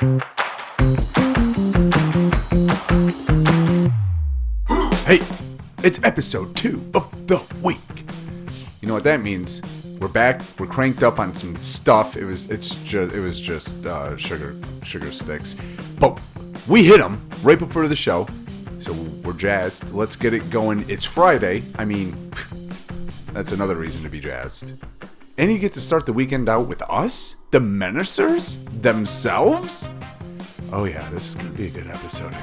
Hey, it's episode 2 of the week. You know what that means? We're back. We're cranked up on some stuff. It was just sugar sticks, but we hit them right before the show, so we're jazzed. Let's get it going. It's Friday. I mean, that's another reason to be jazzed. And you get to start the weekend out with us, the Menacers themselves. Oh yeah, this is gonna be a good episode.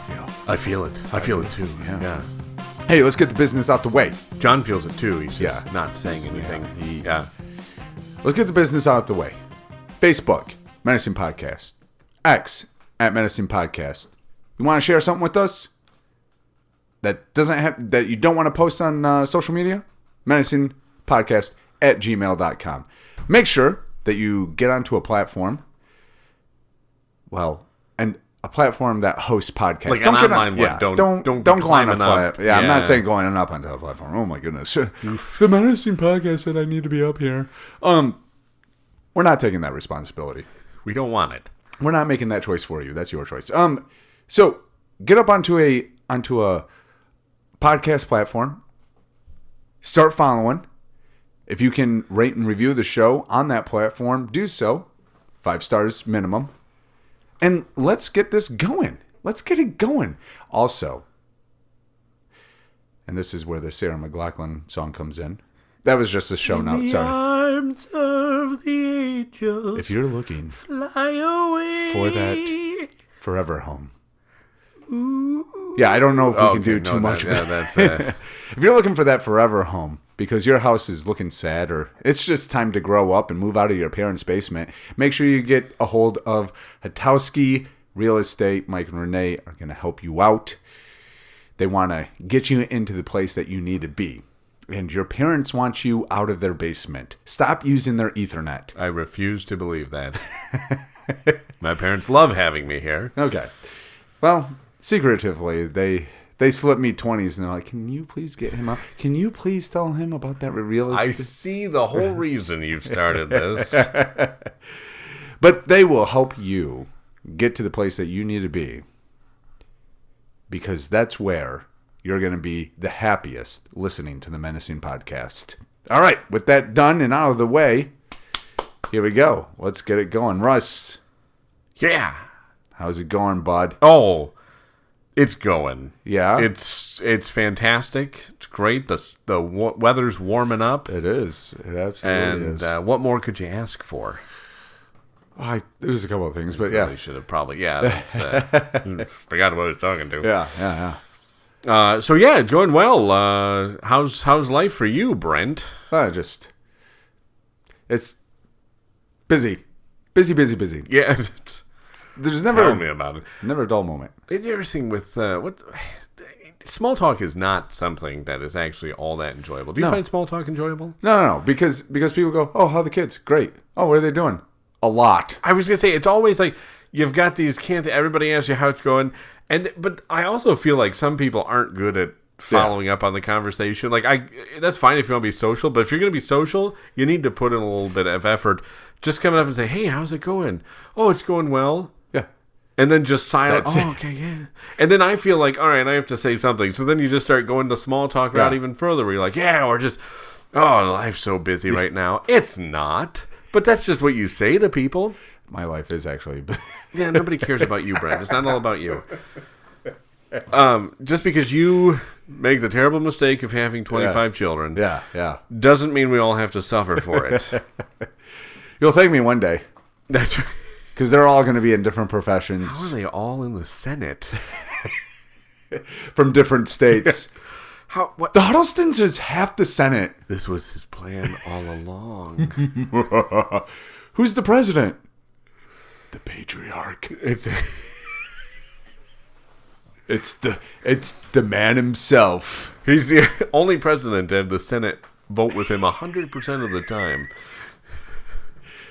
I feel it. I feel it too. Yeah. Hey, let's get the business out the way. John feels it too. He's just not saying anything. Let's get the business out the way. Facebook, Menacing Podcast. X, at Menacing Podcast. You want to share something with us that you don't want to post on social media? menacingpodcast at gmail.com. Make sure that you get onto a platform. Well, and a platform that hosts podcasts. Like an online one. Don't climb up. Yeah, I'm not saying going up onto a platform. Oh my goodness. The Menacing Podcast said I need to be up here. We're not taking that responsibility. We don't want it. We're not making that choice for you. That's your choice. So get up onto a podcast platform. Start following. If you can rate and review the show on that platform, do so. 5 stars minimum. And let's get this going. Let's get it going. Also, and this is where the Sarah McLachlan song comes in. That was just a show note. Sorry. Arms of the angels. If you're looking fly away for that forever home. Ooh. Yeah, I don't know if we can do too much. That's If you're looking for that forever home because your house is looking sad or it's just time to grow up and move out of your parents' basement, make sure you get a hold of Hatowski Real Estate. Mike and Renee are going to help you out. They want to get you into the place that you need to be. And your parents want you out of their basement. Stop using their Ethernet. I refuse to believe that. My parents love having me here. Okay. Well, secretively, they slipped me 20s and they're like, can you please get him out? Can you please tell him about that real estate? I see the whole reason you've started this. But they will help you get to the place that you need to be. Because that's where you're going to be the happiest listening to the Menacing Podcast. All right, with that done and out of the way, here we go. Let's get it going. Russ. Yeah. How's it going, bud? Oh, it's going. Yeah? It's fantastic. It's great. The weather's warming up. It is. It absolutely is. And what more could you ask for? There's a couple of things, but yeah. Really should have probably, forgot what I was talking to. Yeah. So yeah, it's going well. How's life for you, Brent? It's busy. Busy. Yeah. There's never Tell me about it. Never a dull moment. Interesting with small talk is not something that is actually all that enjoyable. Do you find small talk enjoyable? No. Because people go, oh, how are the kids? Great. Oh, what are they doing? A lot. I was gonna say it's always like you've got these everybody asks you how it's going, but I also feel like some people aren't good at following up on the conversation. Like that's fine if you want to be social, but if you're gonna be social, you need to put in a little bit of effort. Just coming up and say, hey, how's it going? Oh, it's going well. Yeah. And then just silent. That's it. Okay, yeah. And then I feel like, all right, I have to say something. So then you just start going to small talk route even further where you're like, yeah, or just, oh, life's so busy right now. It's not. But that's just what you say to people. My life is actually... Yeah, nobody cares about you, Brent. It's not all about you. Just because you make the terrible mistake of having 25 children doesn't mean we all have to suffer for it. You'll thank me one day. That's right. Because they're all going to be in different professions. How are they all in the Senate? From different states. What? The Huddlestons is half the Senate. This was his plan all along. Who's the president? The patriarch. It's the man himself. He's the only president to have the Senate vote with him 100% of the time.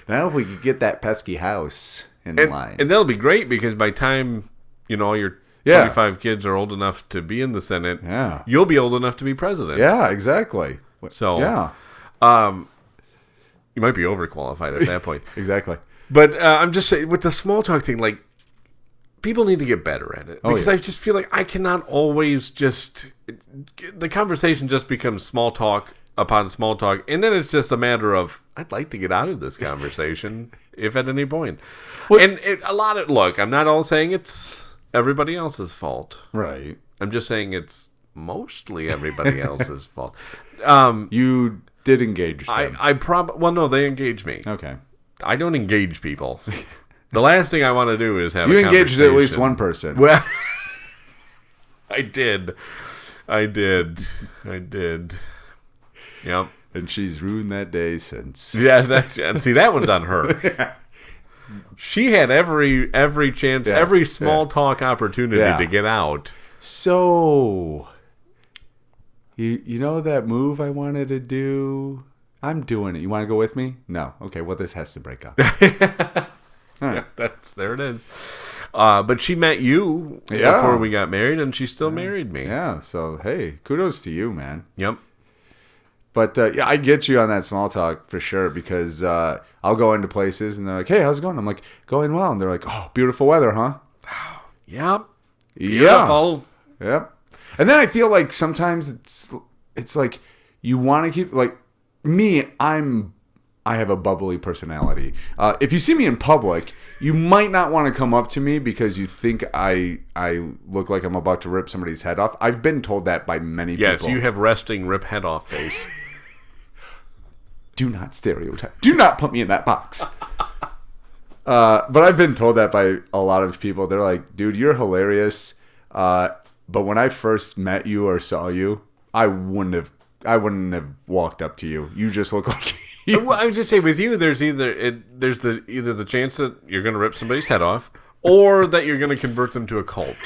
Now if we could get that pesky house in line. And that'll be great because by time, all your 25 kids are old enough to be in the Senate, you'll be old enough to be president. Yeah, exactly. So, you might be overqualified at that point. Exactly. But I'm just saying, with the small talk thing, like, people need to get better at it. Oh, Because yeah. I just feel like I cannot always just... The conversation just becomes small talk upon small talk. And then it's just a matter of, I'd like to get out of this conversation if at any point. Well, and look, I'm not all saying it's everybody else's fault. Right. I'm just saying it's mostly everybody else's fault. You did engage them. Well, no, they engage me. Okay. I don't engage people. The last thing I want to do is have You a engaged conversation. at least one person. Well, I did. Yep. And she's ruined that day since. Yeah, see, that one's on her. She had every chance, Yes, every small talk opportunity to get out. So, you know that move I wanted to do? I'm doing it. You want to go with me? No. Okay, well, this has to break up. All right. Yeah, there it is. But she met you before we got married, and she still married me. Yeah, so, hey, kudos to you, man. Yep. But, yeah, I get you on that small talk for sure because I'll go into places and they're like, hey, how's it going? I'm like, going well. And they're like, oh, beautiful weather, huh? Yep. Beautiful. Yeah. Yep. And then I feel like sometimes it's like you want to keep, like, me, I have a bubbly personality. If you see me in public, you might not want to come up to me because you think I look like I'm about to rip somebody's head off. I've been told that by many people. Yes, you have resting rip head off face. Do not stereotype. Do not put me in that box. But I've been told that by a lot of people. They're like, dude, you're hilarious. But when I first met you or saw you, I wouldn't have walked up to you. You just look like you. Well, I was just saying, with you, there's either the chance that you're going to rip somebody's head off, or that you're going to convert them to a cult,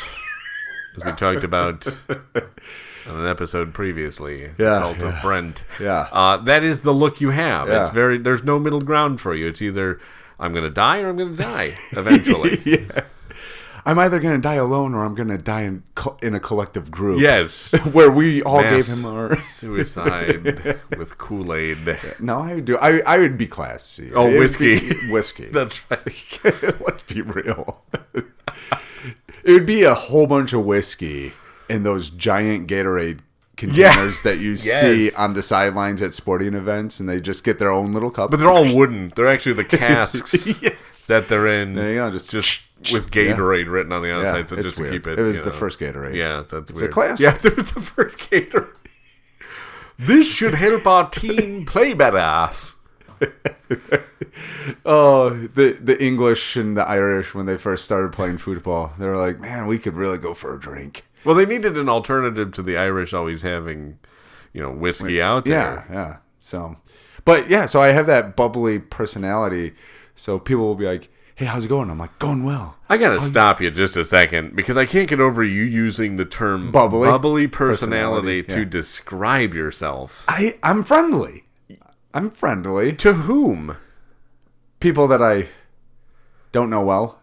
as we talked about on an episode previously. The cult of Brent. Yeah. That is the look you have. Yeah. There's no middle ground for you. It's either I'm going to die or I'm going to die eventually. Yeah. I'm either going to die alone or I'm going to die in a collective group. Yes. Where we all Mass gave him our suicide with Kool-Aid. No, I would do. I would be classy. Oh, It would whiskey. be whiskey. That's right. Let's be real. It would be a whole bunch of whiskey in those giant Gatorade containers that you see on the sidelines at sporting events, and they just get their own little cup. But they're all wooden. They're actually the casks Yes. that they're in. There you go. Just with Gatorade written on the outside, Yeah, so it's just to weird. keep it. It was the first Gatorade. Yeah, that's It's weird. a class. Yeah, it was the first Gatorade. This should help our team play better. Oh, the English and the Irish, when they first started playing football, they were like, man, we could really go for a drink. Well, they needed an alternative to the Irish always having, whiskey out there. Yeah. So I have that bubbly personality. So people will be like, hey, how's it going? I'm like, going well. I gotta stop you just a second because I can't get over you using the term bubbly personality to describe yourself. I'm friendly. I'm friendly. To whom? People that I don't know well.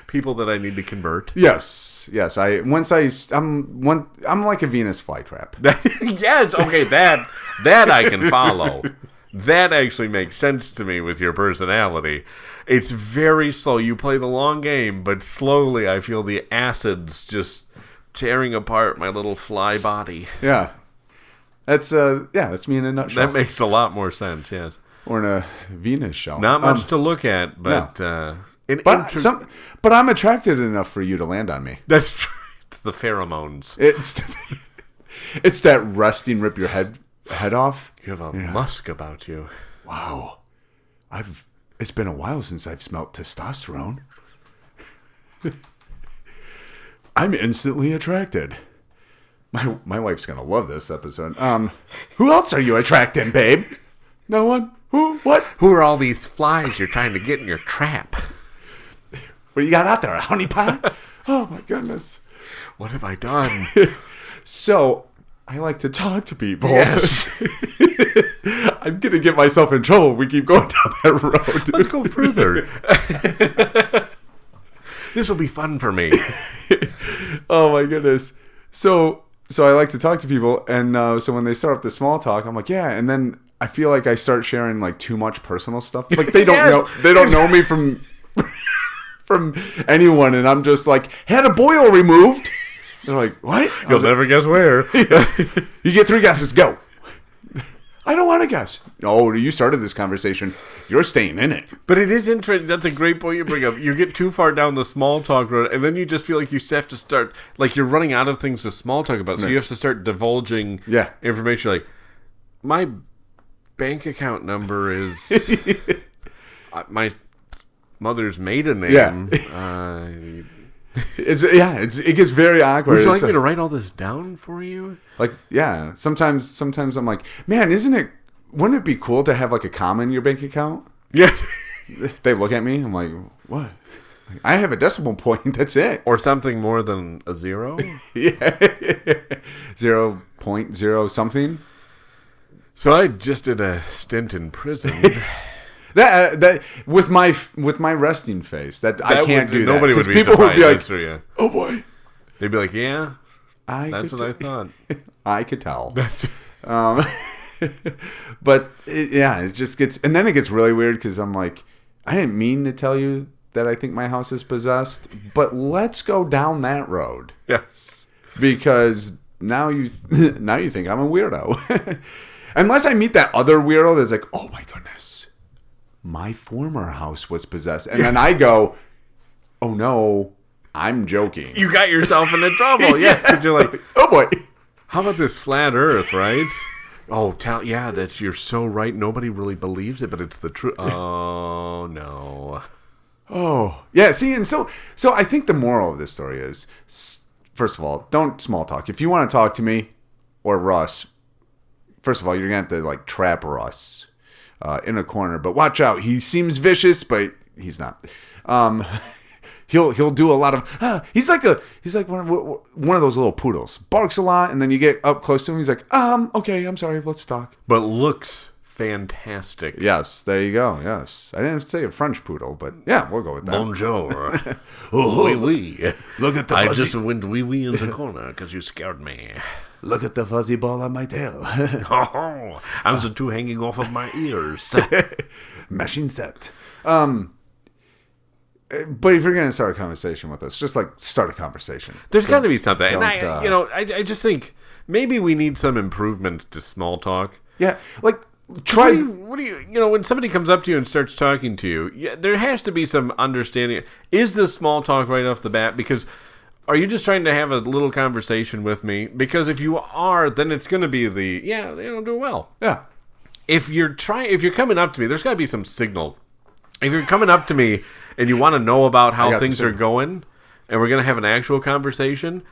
People that I need to convert. Yes. I'm like a Venus flytrap. Yes, okay, that I can follow. That actually makes sense to me with your personality. It's very slow. You play the long game, but slowly I feel the acids just tearing apart my little fly body. Yeah. That's me in a nutshell. That makes a lot more sense, yes. Or in a Venus shell. Not much to look at, but but I'm attracted enough for you to land on me. That's true. It's the pheromones. It's that resting rip your head off. You have a musk about you. Wow. It's been a while since I've smelt testosterone. I'm instantly attracted. My wife's gonna love this episode. Who else are you attracting, babe? No one? Who? What? Who are all these flies you're trying to get in your trap? What do you got out there? A honey pot? Oh my goodness. What have I done? So, I like to talk to people. Yes. I'm going to get myself in trouble if we keep going down that road. Let's go further. This will be fun for me. Oh my goodness. So I like to talk to people, and so when they start up the small talk, I'm like, yeah, and then I feel like I start sharing like too much personal stuff. Like they don't know me from from anyone, and I'm just like, had a boil removed. They're like, what? You'll never guess where. You get 3 guesses. Go. I don't want to guess. Oh, you started this conversation. You're staying in it. But it is interesting. That's a great point you bring up. You get too far down the small talk road, and then you just feel like you have to start, like you're running out of things to small talk about. So you have to start divulging information. Like, my bank account number is my mother's maiden name. Yeah. It gets very awkward. Would you like me to write all this down for you? Like, yeah. Sometimes I'm like, man, wouldn't it be cool to have like a comma in your bank account? Yes. They look at me. I'm like, what? I have a decimal point. That's it. Or something more than a 0? Yeah. 0.0 something. So I just did a stint in prison. That with my resting face, that I can't do that. Nobody would be people surprised. Would be like, oh boy. They'd be like, yeah, that's what I thought. I could tell. But it just gets, and then it gets really weird because I'm like, I didn't mean to tell you that I think my house is possessed, but let's go down that road. Yes, because now you think I'm a weirdo. Unless I meet that other weirdo that's like, oh my goodness, my former house was possessed. And then I go, oh no, I'm joking. You got yourself into trouble. Yes. Because you're like, oh boy. How about this flat earth, right? Oh, you're so right. Nobody really believes it, but it's the truth. Oh, no. Oh, yeah. See, and so I think the moral of this story is, first of all, don't small talk. If you want to talk to me or Russ, first of all, you're going to have to like trap Russ in a corner. But watch out. He seems vicious, but he's not. He'll do a lot of. He's like one of those little poodles. Barks a lot, and then you get up close to him. He's like, okay, I'm sorry, let's talk. But looks fantastic. Yes, there you go. Yes, I didn't say a French poodle, but yeah, we'll go with that. Bonjour. Oui, oui. Look at the fuzzy. I just went oui, oui in the corner because you scared me. Look at the fuzzy ball on my tail. Oh, and the 2 hanging off of my ears. Machine set. But if you're going to start a conversation with us, just like start a conversation. There's got to be something. And I just think maybe we need some improvements to small talk. Yeah, like try. What do you when somebody comes up to you and starts talking to you, there has to be some understanding. Is this small talk right off the bat? Because are you just trying to have a little conversation with me? Because if you are, then it's going to be do well. Yeah. If you're coming up to me, there's got to be some signal. If you're coming up to me and you want to know about how things are going, and we're going to have an actual conversation,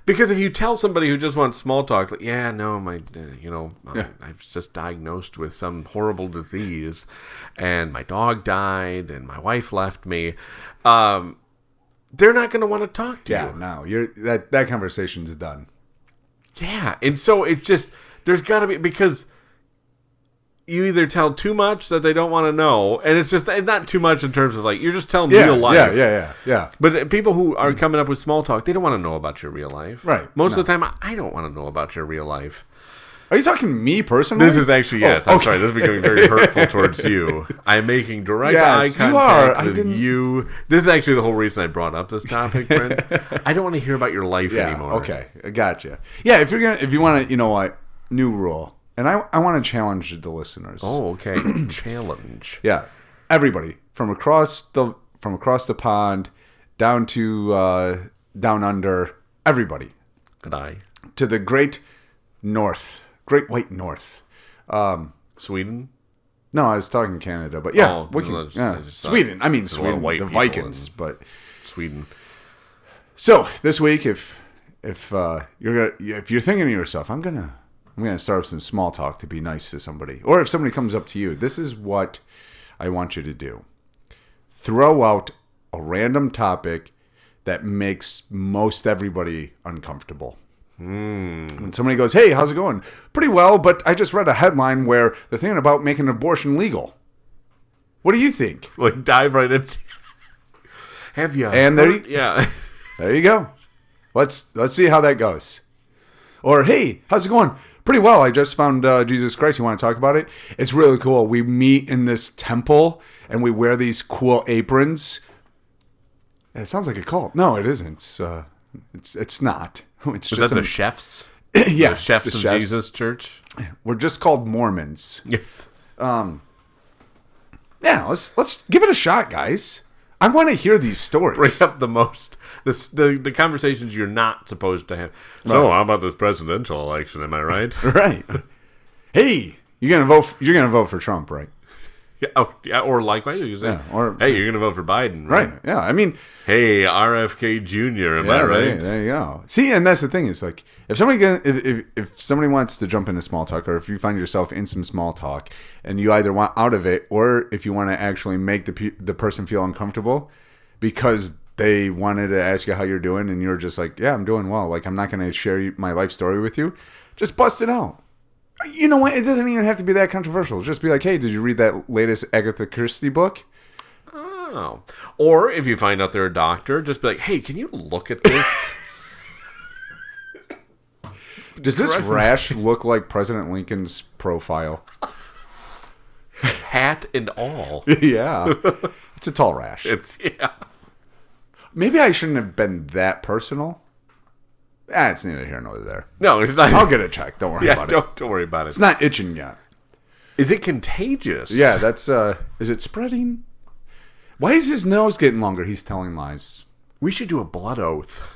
because if you tell somebody who just wants small talk, like, I was just diagnosed with some horrible disease, and my dog died, and my wife left me, they're not going to want to talk to you. Yeah, no, that conversation's done. Yeah, and so it's just, there's got to be, because you either tell too much that they don't want to know, and it's not too much in terms of like you're just telling real life. Yeah. But people who are coming up with small talk, they don't want to know about your real life. Right. Most of the time, I don't want to know about your real life. Are you talking to me personally? This is actually, yes. I'm sorry. This is becoming very hurtful towards you. I'm making direct eye contact with you. This is actually the whole reason I brought up this topic, Brent. I don't want to hear about your life anymore. Okay, I gotcha. Yeah, if you want to, new rule. And I want to challenge the listeners. Oh, okay. Challenge. Yeah, everybody from across the pond down to down under. Everybody. Good eye. To the great white north. Sweden. No, I was talking Canada, but yeah, Sweden. I mean Sweden. The Vikings, but Sweden. So this week, if you're thinking to yourself, I'm gonna start with some small talk to be nice to somebody. Or if somebody comes up to you, this is what I want you to do. Throw out a random topic that makes most everybody uncomfortable. When somebody goes, hey, how's it going? Pretty well, but I just read a headline where they're thinking about making abortion legal. What do you think? Like, dive right into... Have you? And yeah. There you go. Let's see how that goes. Or, hey, how's it going? Pretty well. I just found Jesus Christ. You want to talk about it? It's really cool. We meet in this temple, and we wear these cool aprons. It sounds like a cult. No, it isn't. It's not. It's Is just that the chefs? yeah, The chefs the of chefs. Jesus Church? We're just called Mormons. Yes. Yeah, let's give it a shot, guys. I want to hear these stories. Bring up the conversations you're not supposed to have. So, how about this presidential election? Am I right? Right. Hey, you're gonna vote for Trump, right? Yeah, oh, yeah, or likewise, you can say, hey, you're going to vote for Biden, right? Right. Yeah. I mean, hey, RFK Jr., am I right? There you go. See, and that's the thing is like if somebody wants to jump into small talk, or if you find yourself in some small talk, and you either want out of it, or if you want to actually make the person feel uncomfortable because they wanted to ask you how you're doing, and you're just like, yeah, I'm doing well. Like I'm not going to share my life story with you. Just bust it out. You know what? It doesn't even have to be that controversial. Just be like, hey, did you read that latest Agatha Christie book? Oh. Or if you find out they're a doctor, just be like, hey, can you look at this? Does this rash look like President Lincoln's profile? Hat and all. Yeah. It's a tall rash. Yeah. Maybe I shouldn't have been that personal. It's neither here nor there. No, it's not. I'll get it checked. Don't worry about it. Don't worry about it. It's not itching yet. Is it contagious? Yeah, that's, is it spreading? Why is his nose getting longer? He's telling lies. We should do a blood oath.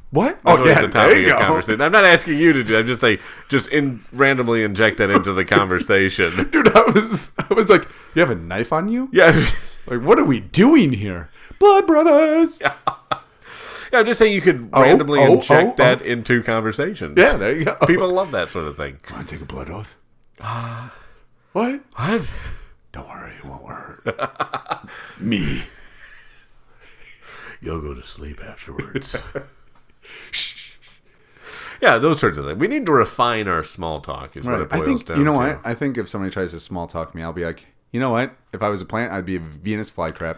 What? That's yeah, the there topic you of go. conversation. I'm not asking you to do that. I'm just saying, randomly inject that into the conversation. Dude, I was like, you have a knife on you? Yeah. Like, what are we doing here? Blood brothers. Yeah, I'm just saying you could randomly inject that into conversations. Yeah, there you go. People love that sort of thing. Want to take a blood oath? What? What? Don't worry, it won't hurt. Me. You'll go to sleep afterwards. Yeah, those sorts of things. We need to refine our small talk is what it boils down to. You know what? I think if somebody tries to small talk me, I'll be like, you know what? If I was a plant, I'd be a Venus flytrap.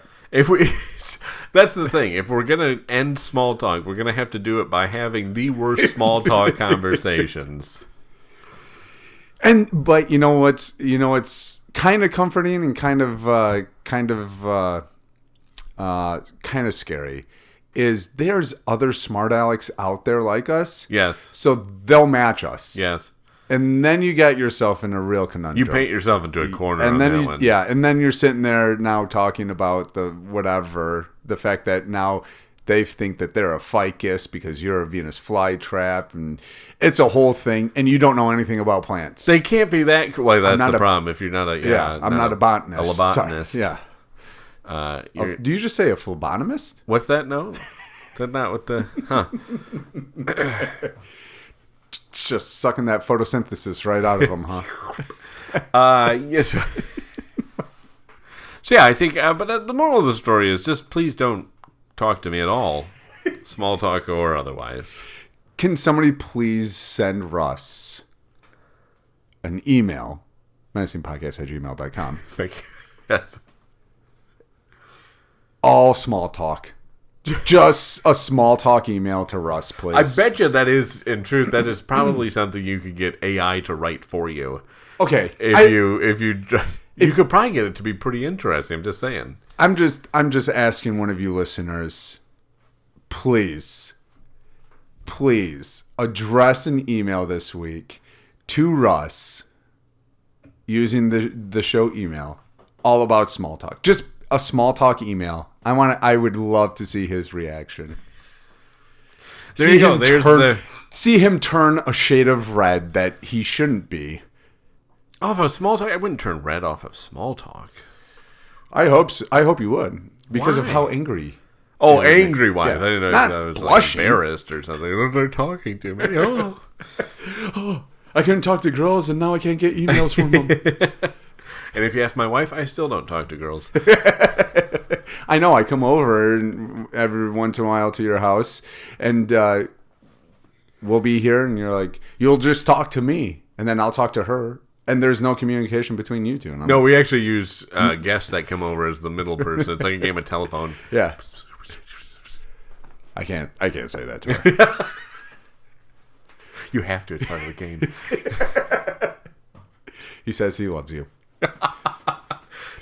That's the thing. If we're gonna end small talk, we're gonna have to do it by having the worst small talk conversations. But you know what's kind of comforting and kind of scary is there's other smart alecks out there like us. Yes. So they'll match us. Yes. And then you got yourself in a real conundrum. You paint yourself into a corner and on then that one. Yeah, and then you're sitting there now talking about the fact that now they think that they're a ficus because you're a Venus flytrap, and it's a whole thing, and you don't know anything about plants. They can't be that. Well, that's the problem. If you're not a I'm not a botanist. A lobotomist. Sorry. Yeah. Do you just say a phlebotomist? What's that? No, is that not what the? Huh. Just sucking that photosynthesis right out of them, huh? Yes. So yeah, I think. But the moral of the story is just please don't talk to me at all, small talk or otherwise. Can somebody please send Russ an email, menacingpodcast@gmail.com. Thank you. Yes. All small talk. Just a small talk email to Russ, please. I bet you that is, in truth, that is probably something you could get AI to write for you. Okay. If you could probably get it to be pretty interesting. I'm just saying. I'm just asking one of you listeners, please address an email this week to Russ using the show email, all about small talk. Just a small talk email. I would love to see his reaction. There you go. See him turn a shade of red that he shouldn't be. Off of small talk? I wouldn't turn red off of small talk. I hope so. I hope you would, because of how angry. Oh, angry wife. Yeah. I didn't know Not I was blushing. Like embarrassed or something. They're talking to me. Oh, I couldn't talk to girls, and now I can't get emails from them. And if you ask my wife, I still don't talk to girls. I know. I come over every once in a while to your house, and we'll be here, and you're like, you'll just talk to me, and then I'll talk to her, and there's no communication between you two. No, we actually use guests that come over as the middle person. It's like a game of telephone. Yeah. I can't say that to her. You have to. It's part of the game. He says he loves you.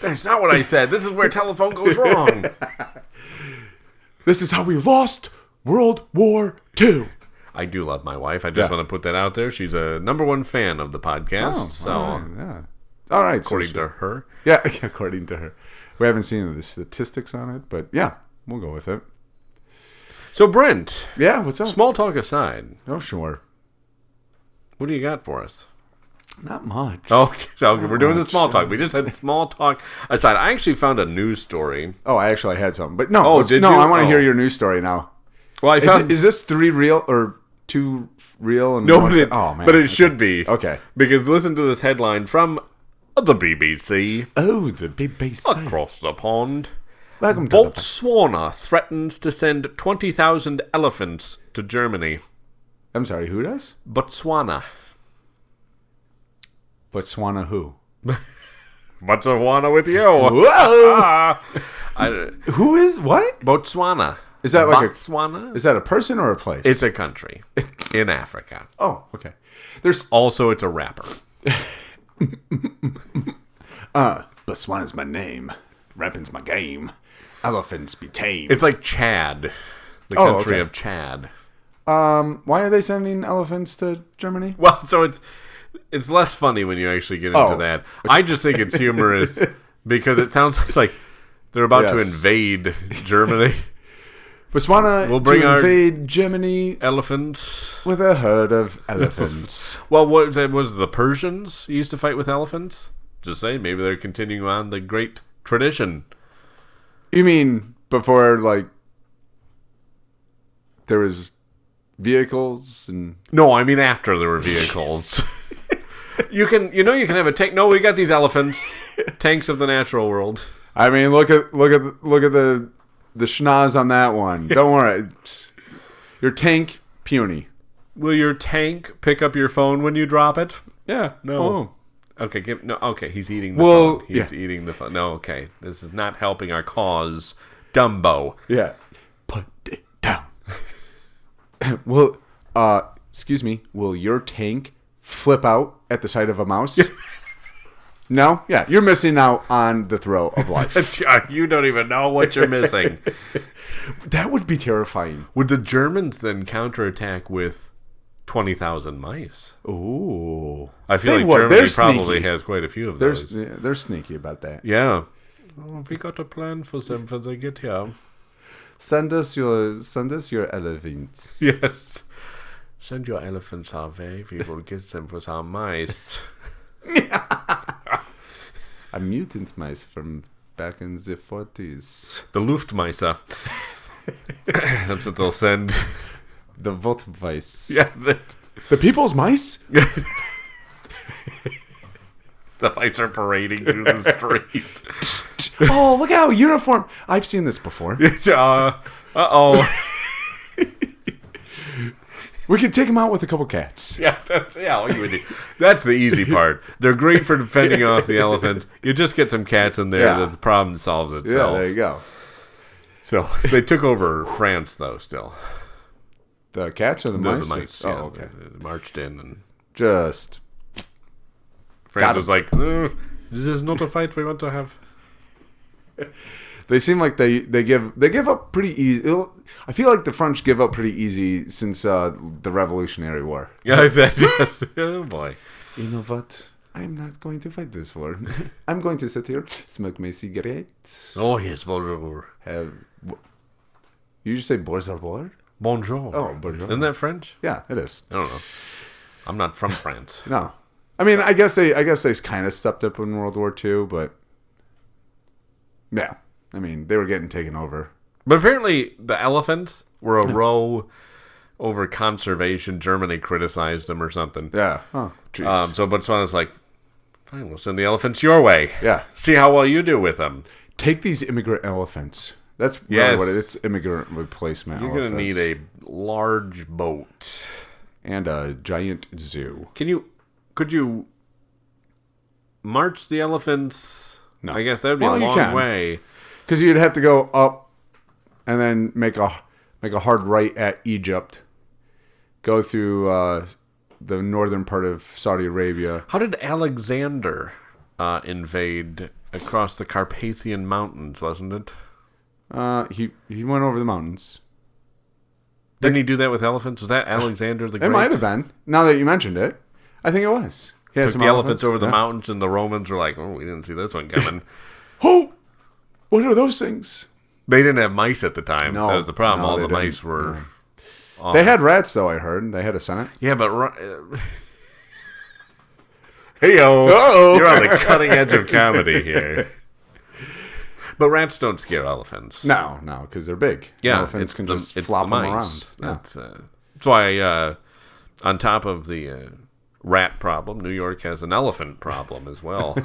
That's not what I said. This is where telephone goes wrong. This is how we lost World War II. I do love my wife. I just want to put that out there. She's a #1 fan of the podcast. All right. According to her. Yeah, according to her. We haven't seen the statistics on it, but yeah, we'll go with it. So, Brent. Yeah, what's up? Small talk aside. Oh, sure. What do you got for us? Not much. Oh, so we're doing the small talk. We just had small talk aside. I actually found a news story. Oh, I actually had something. But no, did you? I want to hear your news story now. Well, I found... Is this 3 real or 2 real? And no, man. But it should be. Okay. Because listen to this headline from the BBC. Oh, the BBC. Across the pond. Welcome to Botswana threatens to send 20,000 elephants to Germany. I'm sorry, who does? Botswana. Botswana who? Botswana with you. Whoa! Who is what? Botswana. Is that like Botswana? Is that a person or a place? It's a country in Africa. Oh, okay. There's also it's a rapper. Botswana's my name. Rapping's my game. Elephants be tame. It's like Chad, the country of Chad. Why are they sending elephants to Germany? Well, so it's less funny when you actually get into that. Okay. I just think it's humorous because it sounds like they're about to invade Germany. Botswana will bring to invade Germany elephants with a herd of elephants. Well, what was the Persians used to fight with elephants? Just saying, maybe they're continuing on the great tradition. You mean before, like, there was vehicles and... No, I mean after there were vehicles. You can have a tank. No, we got these elephants, tanks of the natural world. I mean, look at the schnoz on that one. Don't worry, your tank puny. Will your tank pick up your phone when you drop it? Yeah. No. Oh. Okay. Okay. He's eating the phone. He's eating the phone. No. Okay. This is not helping our cause, Dumbo. Yeah. Put it down. Well, excuse me. Will your tank flip out at the sight of a mouse? No? Yeah, you're missing out on the thrill of life. You don't even know what you're missing. That would be terrifying. Would the Germans then counterattack with 20,000 mice? Ooh. I feel like Germany probably has quite a few of those. They're sneaky about that. Yeah. Oh, we got a plan for them when they get here. Send us your elephants. Yes. Send your elephants our way. We will get them with our mice. A mutant mice from back in the 40s. The Luftmeise. That's what they'll send. The Voltweiss. Yeah. The people's mice? The mice are parading through the street. Oh, look how uniform. I've seen this before. Uh-oh. We could take them out with a couple cats. Yeah, that's the easy part. They're great for fending off the elephants. You just get some cats in there, the problem solves itself. Yeah, there you go. So they took over France, though. Still, the cats or the mice? The mice. Oh, yeah, okay. They marched in and just France was like, "This is not a fight we want to have." They seem like they give up pretty easy. I feel like the French give up pretty easy since the Revolutionary War. Yeah, exactly. Yes. Oh boy. You know what? I'm not going to fight this war. I'm going to sit here, smoke my cigarette. Oh yes, bonjour. You just say bonjour? Bonjour. Oh, bonjour. Isn't that French? Yeah, it is. I don't know. I'm not from France. No. I mean, I guess they kind of stepped up in World War II, but yeah. I mean, they were getting taken over. But apparently the elephants were a row over conservation. Germany criticized them or something. Yeah. Oh, jeez. So Botswana's like, fine, we'll send the elephants your way. Yeah. See how well you do with them. Take these immigrant elephants. That's really what it is. It's immigrant replacement You're going to need a large boat. And a giant zoo. Could you march the elephants? No. I guess that would be a long way. Because you'd have to go up and then make a hard right at Egypt. Go through the northern part of Saudi Arabia. How did Alexander invade across the Carpathian Mountains, wasn't it? He went over the mountains. Didn't he do that with elephants? Was that Alexander the Great? It might have been. Now that you mentioned it, I think it was. He had Took some the elephants over the yeah. mountains, and the Romans were like, "Oh, we didn't see this one coming." Oh, what are those things? They didn't have mice at the time. No, that was the problem. no, All they the didn't. mice were. They had rats, though. I heard they had a senate. Yeah, but hey-o, Uh-oh. you're on the cutting edge of comedy here. But rats don't scare elephants. No, because they're big. Yeah, Elephants can just it's flop the them mice. around. That's why, on top of the rat problem, New York has an elephant problem as well.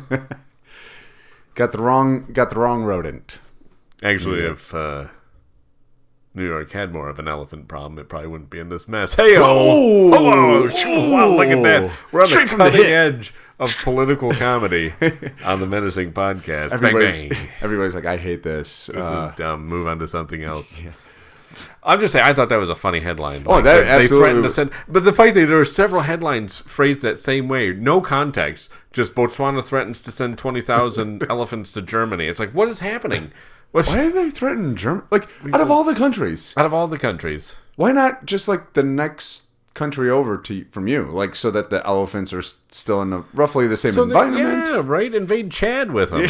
Got the wrong rodent. Actually, if New York had more of an elephant problem, it probably wouldn't be in this mess. Hey-o! Oh! Wow, look at that. We're on Straight the from the cutting hip. edge of political comedy on the Menacing Podcast. Bang, bang. Everybody's like, I hate this. This is dumb. Move on to something else. Yeah. I'm just saying, I thought that was a funny headline. Oh, that they absolutely threatened to was. send, but the fact that there were several headlines phrased that same way, no context, just Botswana threatens to send 20,000 elephants to Germany. It's like, what is happening? Why are they threatening Germany? Like, out of all the countries. Out of all the countries. Why not just, like, the next country over from you? Like, so that the elephants are still in roughly the same environment. Yeah, right? Invade Chad with them.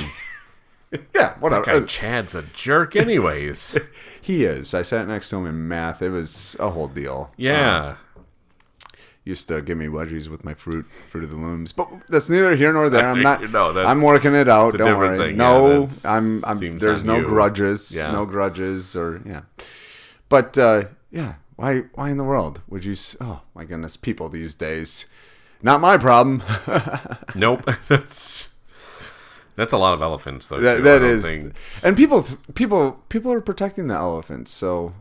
Yeah, whatever. That guy Chad's a jerk anyways. He is. I sat next to him in math. It was a whole deal. Yeah. Used to give me wedgies with my Fruit of the Looms, but that's neither here nor there. I'm not. No, I'm working it out. a Don't different worry. thing. No, Yeah, I'm. seems There's on no you. grudges. Yeah. No grudges, or yeah. But yeah, why in the world would you? Oh my goodness, people these days. Not my problem. Nope. That's a lot of elephants, though. That too. I don't is, think- and people are protecting the elephants, so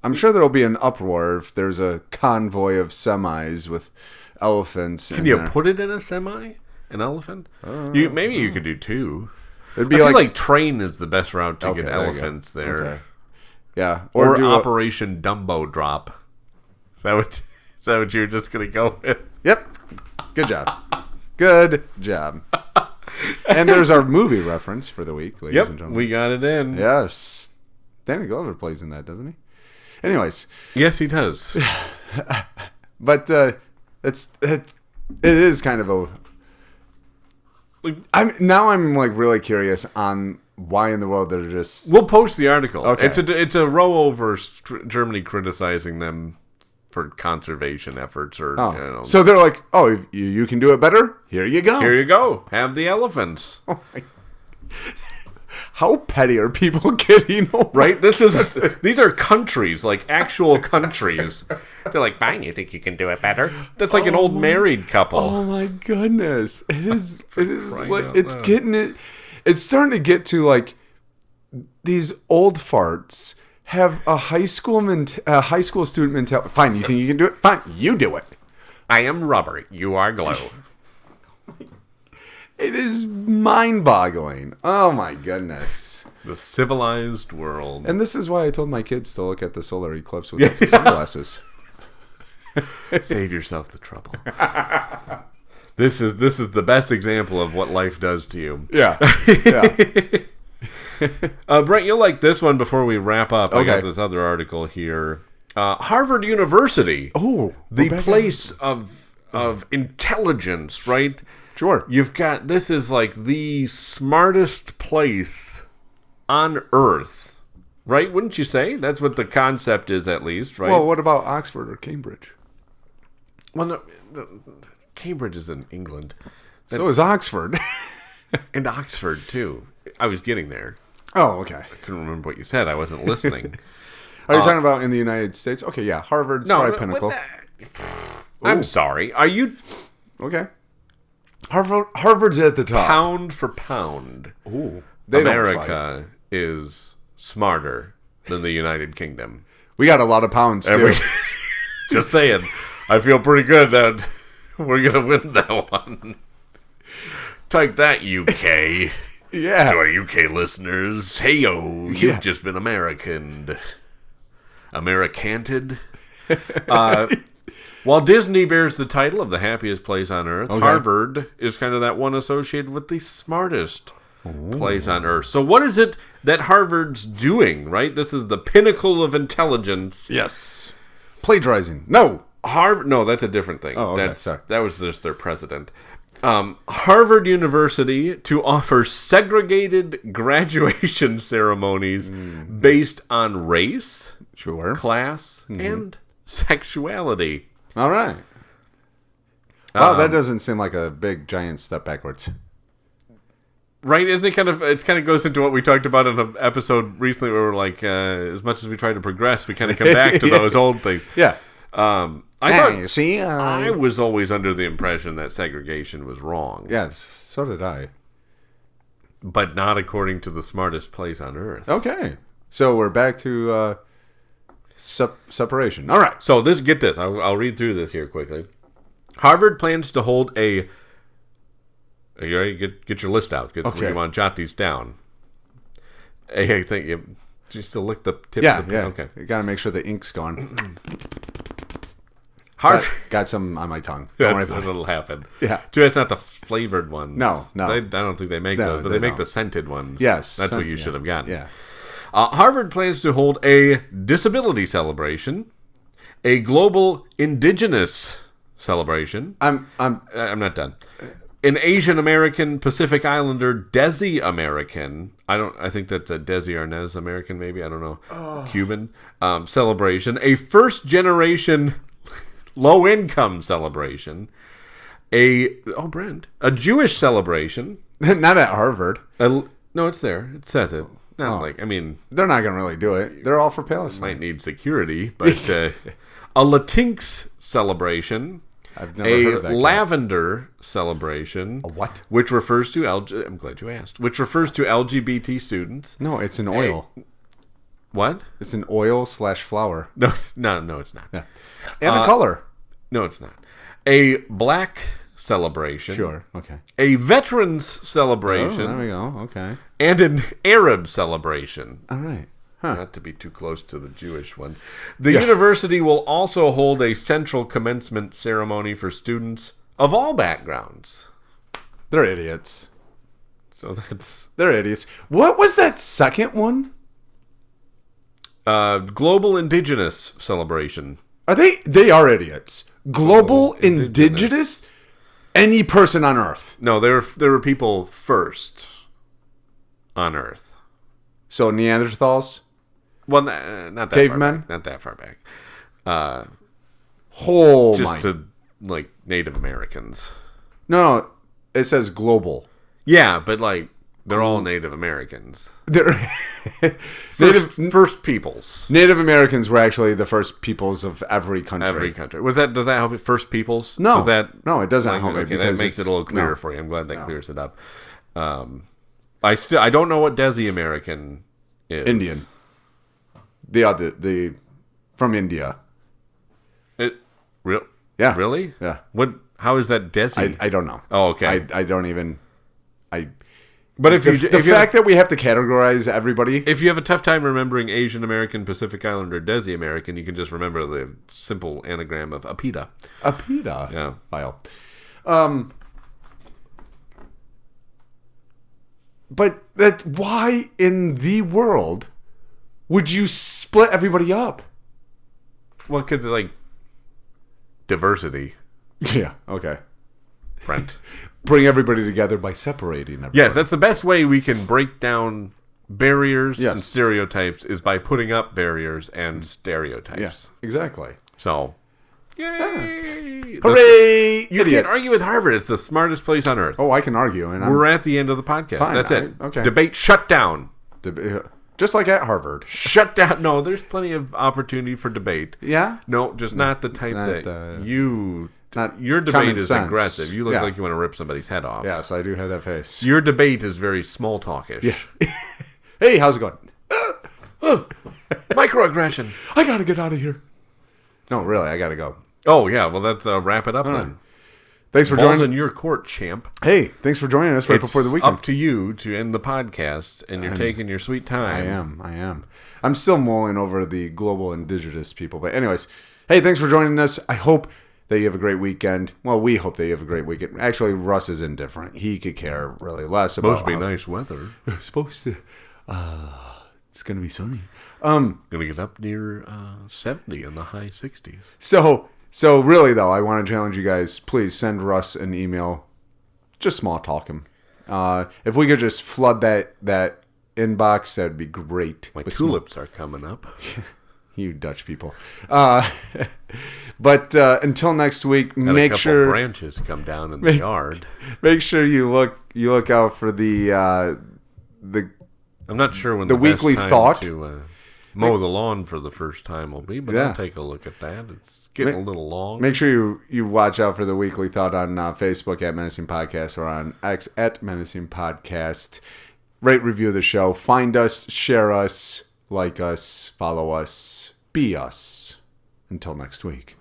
I'm sure there'll be an uproar if there's a convoy of semis with elephants. Can you put it in a semi? An elephant? Maybe you could do two. It'd I be feel like train is the best route to Okay, get there you go. elephants there. Okay. Yeah, Or do Operation Dumbo Drop. Is that what you were just gonna go with? Yep. Good job. Good job. And there's our movie reference for the week, ladies and Yep, gentlemen. we got it in. Yes. Danny Glover plays in that, doesn't he? Anyways, Yes, he does. but it is kind of a. I'm like really curious on why in the world they're just. We'll post the article. Okay. It's a row over Germany criticizing them for conservation efforts, or Oh. you know. So they're like, oh, if you can do it better. Here you go. Here you go. Have the elephants. Oh my. How petty are people getting? Right? These are countries, like actual countries. They're like, fine, you think you can do it better? That's like an old married couple. Oh my goodness! It is. It is crying like out it's loud. getting it. It's starting to get to like these old farts have a high school student mentality. Fine, you think you can do it? Fine, you do it. I am rubber. You are glue. It is mind-boggling. Oh my goodness! The civilized world. And this is why I told my kids to look at the solar eclipse with sunglasses. Save yourself the trouble. This is the best example of what life does to you. Yeah. Yeah. Brent, you'll like this one before we wrap up. I got Okay. this other article here. Harvard University. Oh, the we're back place of intelligence, right? Sure. You've got, this is like the smartest place on Earth, right? Wouldn't you say? That's what the concept is, at least, right? Well, what about Oxford or Cambridge? Well, no, Cambridge is in England. So is Oxford. And Oxford, too. I was getting there. Oh, okay. I couldn't remember what you said. I wasn't listening. Are you talking about in the United States? Okay, yeah. Harvard's probably pinnacle. I'm sorry. Are you Okay. Harvard's at the top. pound for pound? Ooh. They don't fight. America is smarter than the United Kingdom. We got a lot of pounds, too. Just saying. I feel pretty good that we're going to win that one. Take that, UK. Yeah. To our UK listeners. Hey-yo, you've Yeah. just been Americaned. Americanted. While Disney bears the title of the happiest place on Earth, Okay. Harvard is kind of that one associated with the smartest place on Earth. So what is it that Harvard's doing, right? This is the pinnacle of intelligence. Yes. Plagiarizing. No. No, that's a different thing. Oh, okay. Sorry. That was just their president. Harvard University to offer segregated graduation ceremonies based on race, Sure. class, and sexuality. All right. Wow, that doesn't seem like a big, giant step backwards. Right, and it kind of goes into what we talked about in an episode recently where we're like, as much as we try to progress, we kind of come back to those old things. Yeah. I thought, you see, I was always under the impression that segregation was wrong. Yes, so did I. But not according to the smartest place on Earth. Okay. So we're back to separation. All right. So get this. I'll read through this here quickly. Harvard plans to hold a... Are you ready? Get your list out. Okay. You want to jot these down. I think you still lick the tip Yeah, of the pen. yeah. Okay. You got to make sure the ink's gone. Harvard... Got some on my tongue. Don't worry about it. It'll happen. Yeah. Too bad it's not the flavored ones. No. I don't think they make those, but they make the scented ones. Yes. That's what you should have gotten. Yeah. Harvard plans to hold a disability celebration, a global indigenous celebration. I'm not done. An Asian American Pacific Islander Desi American. I think that's a Desi Arnaz American, maybe. I don't know. Cuban celebration. A first generation low income celebration. Brent. A Jewish celebration. not at Harvard. No, it's there. It says it. Not They're not going to really do it. They're all for Palestine. Might need security, but a Latinx celebration. I've never heard of that. Lavender celebration. A what? Which refers to I'm glad you asked. Which refers to LGBT students. No, it's an oil. What? It's an oil/flower. No, it's not. Yeah. And a color. No, it's not. A black celebration. Sure. Okay. A veterans celebration. Oh, there we go. Okay. And an Arab celebration. All right. Huh. Not to be too close to the Jewish one. The university will also hold a central commencement ceremony for students of all backgrounds. They're idiots. So They're idiots. What was that second one? Global Indigenous celebration. Are they are idiots. Global indigenous? Any person on Earth. No, there were people first on Earth. So Neanderthals? Well, not that Cavemen? far back. Not that far back. To like Native Americans. No, it says global. Yeah, but like they're all Native Americans. They're First peoples. Native Americans were actually the first peoples of every country. Does that help? First peoples? No, no, it doesn't help me because that makes it a little clearer for you. I'm glad that clears it up. I don't know what Desi American is. Indian. The from India. Real? Yeah. Really? Yeah. What? How is that Desi? I don't know. Oh, okay. I don't even. But if the fact that we have to categorize everybody. If you have a tough time remembering Asian American, Pacific Islander, Desi American, you can just remember the simple anagram of Apida. Apida. Yeah. File. But that's why in the world would you split everybody up? Well, because it's like diversity. Yeah. Okay. Brent. Bring everybody together by separating everybody. Yes, that's the best way we can break down barriers Yes. and stereotypes is by putting up barriers and stereotypes. Yes, exactly. So, yay! Hooray! You Idiots. can't argue with Harvard. It's the smartest place on earth. Oh, I can argue. And We're at the end of the podcast. Fine, That's it. okay. Debate shut down. Just like at Harvard. Shut down. No, there's plenty of opportunity for debate. Yeah? No, just not the type your debate common is sense. aggressive. You look Yeah. like you want to rip somebody's head off. Yes, I do have that face. Your debate is very small talkish. Yeah. Hey, how's it going? Microaggression. I gotta get out of here. No, really, I gotta go. Oh yeah, well let's wrap it up then. Right. Thanks for Balls joining. in your court, champ. Hey, thanks for joining us right before the weekend. Up to you to end the podcast, and you're taking your sweet time. I am. I'm still mulling over the global indigenous people, but anyways, hey, thanks for joining us. I hope that you have a great weekend. Well, we hope that you have a great weekend. Actually, Russ is indifferent. He could care really less about. Supposed to be nice weather. Supposed to. It's gonna be sunny. Gonna get up near 70 in the high 60s. So really though, I want to challenge you guys. Please send Russ an email. Just small talk him. If we could just flood that inbox, that'd be great. My tulips are coming up. You Dutch people. But until next week, Got make a couple sure branches come down in the yard. Make sure you look out for the. I'm not sure when the best weekly time thought to mow the lawn for the first time will be, but I'll take a look at that. It's getting a little long. Make sure you watch out for the weekly thought on Facebook at Menacing Podcast or on X at Menacing Podcast. Rate, review the show. Find us, share us, like us, follow us, be us. Until next week.